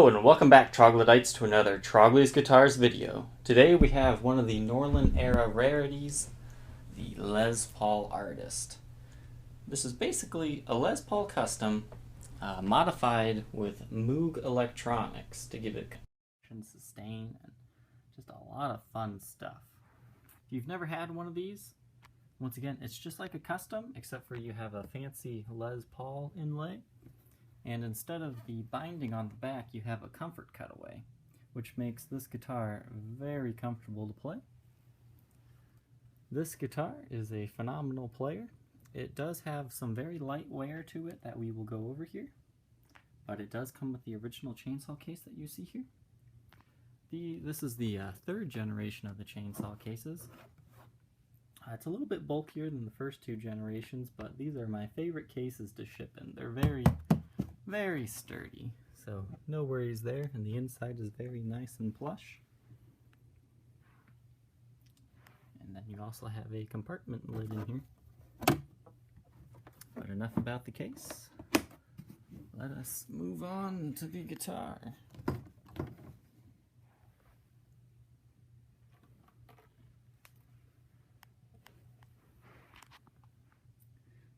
Hello and welcome back, troglodytes, to another Trogly's Guitars video. Today we have one of the Norland era rarities, the Les Paul Artist. This is basically a Les Paul custom modified with Moog electronics to give it sustain and just a lot of fun stuff. If you've never had one of these, once again, it's just like a custom except for you have a fancy Les Paul inlay. And instead of the binding on the back, you have a comfort cutaway, which makes this guitar very comfortable to play. This guitar is a phenomenal player. It does have some very light wear to it that we will go over here, but it does come with the original chainsaw case that you see here. This is the third generation of the chainsaw cases. It's a little bit bulkier than the first two generations, but these are my favorite cases to ship in. They're very sturdy, so no worries there, and the inside is very nice and plush. And then you also have a compartment lid in here. But enough about the case. Let us move on to the guitar.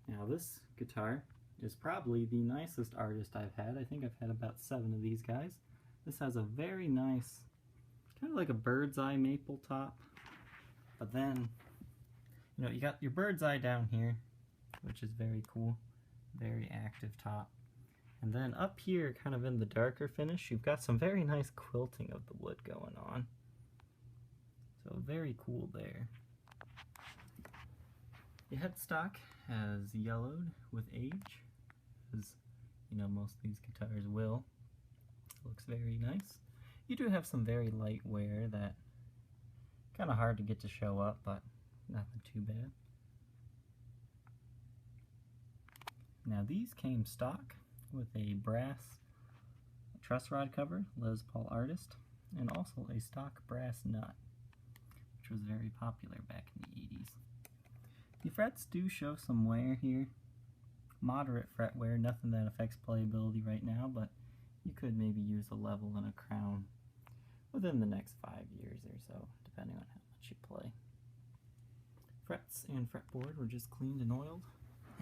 Now this guitar is probably the nicest Artist I've had. I think I've had about 7 of these guys. This has a very nice, kind of like a bird's eye maple top, but then, you know, you got your bird's eye down here, which is very cool, very active top. And then up here, kind of in the darker finish, you've got some very nice quilting of the wood going on. So very cool there. The headstock has yellowed with age, as you know most of these guitars will. It looks very nice. You do have some very light wear that kind of hard to get to show up, but nothing too bad. Now these came stock with a brass truss rod cover, Les Paul Artist, and also a stock brass nut, which was very popular back in the 80s. The frets do show some wear here. Moderate fret wear, nothing that affects playability right now, but you could maybe use a level and a crown within the next 5 years or so, depending on how much you play. Frets and fretboard were just cleaned and oiled,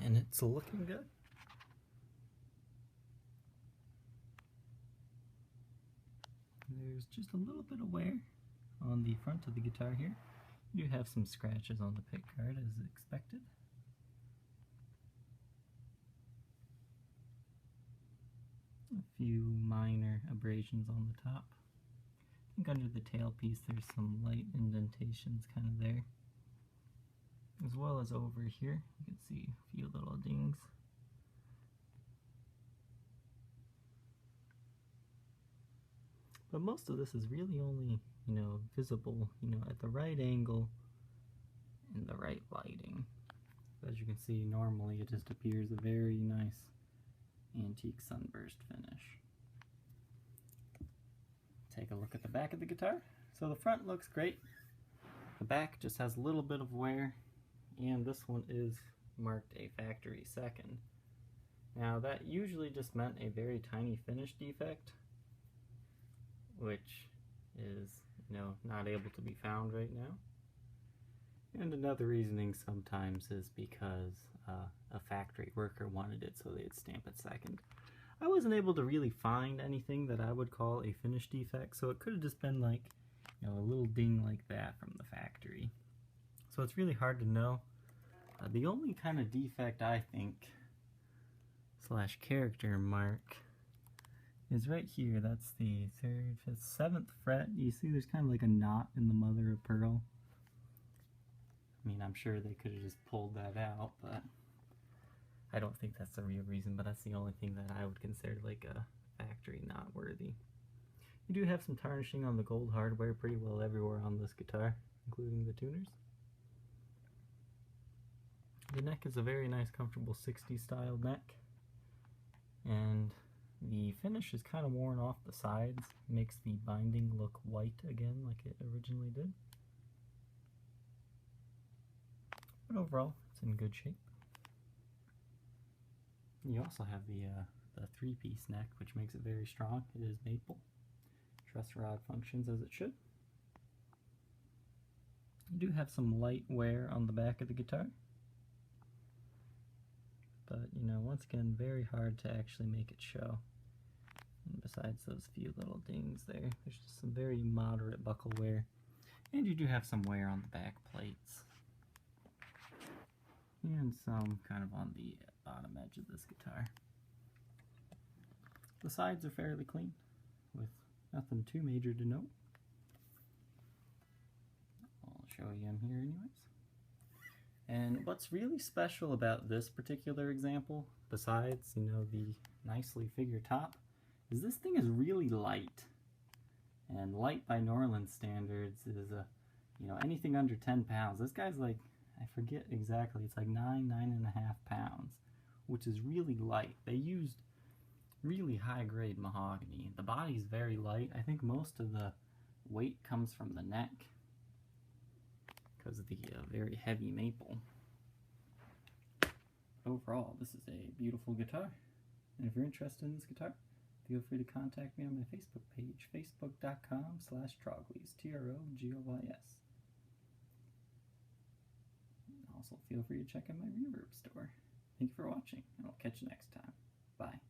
and it's looking good. There's just a little bit of wear on the front of the guitar here. You do have some scratches on the pickguard as expected. A few minor abrasions on the top. I think under the tailpiece there's some light indentations kind of there. As well as over here, you can see a few little dings. But most of this is really only, you know, visible, you know, at the right angle and the right lighting. As you can see, normally it just appears a very nice antique sunburst finish. Take a look at the back of the guitar. So the front looks great. The back just has a little bit of wear, and this one is marked a factory second. Now that usually just meant a very tiny finish defect, which is, you know, not able to be found right now. And another reasoning sometimes is because a factory worker wanted it, so they'd stamp it second. I wasn't able to really find anything that I would call a finish defect, so it could have just been like, you know, a little ding like that from the factory. So it's really hard to know. The only kind of defect I think, slash character mark, is right here. That's the 3rd, 5th, 7th fret. You see there's kind of like a knot in the mother of pearl. I mean, I'm sure they could have just pulled that out, but I don't think that's the real reason, but that's the only thing that I would consider like a factory knot worthy. You do have some tarnishing on the gold hardware pretty well everywhere on this guitar, including the tuners. The neck is a very nice, comfortable 60s style neck, and the finish is kind of worn off the sides, makes the binding look white again like it originally did. But overall, it's in good shape. You also have the a 3-piece neck, which makes it very strong. It is maple. Truss rod functions as it should. You do have some light wear on the back of the guitar, but you know, once again, very hard to actually make it show. And besides those few little dings there, there's just some very moderate buckle wear, and you do have some wear on the back plates, and some kind of on the bottom edge of this guitar. The sides are fairly clean, with nothing too major to note. I'll show you them here anyways. And what's really special about this particular example, besides, you know, the nicely figured top, is this thing is really light. And light by New Orleans standards is, you know, anything under 10 pounds. This guy's like, I forget exactly, it's like 9.5 pounds, which is really light. They used really high-grade mahogany. The body's very light. I think most of the weight comes from the neck because of the very heavy maple. Overall, this is a beautiful guitar. And if you're interested in this guitar, feel free to contact me on my Facebook page, facebook.com/Troglys, Troglys. Also, feel free to check out my reverb store. Thank you for watching, and I'll catch you next time. Bye.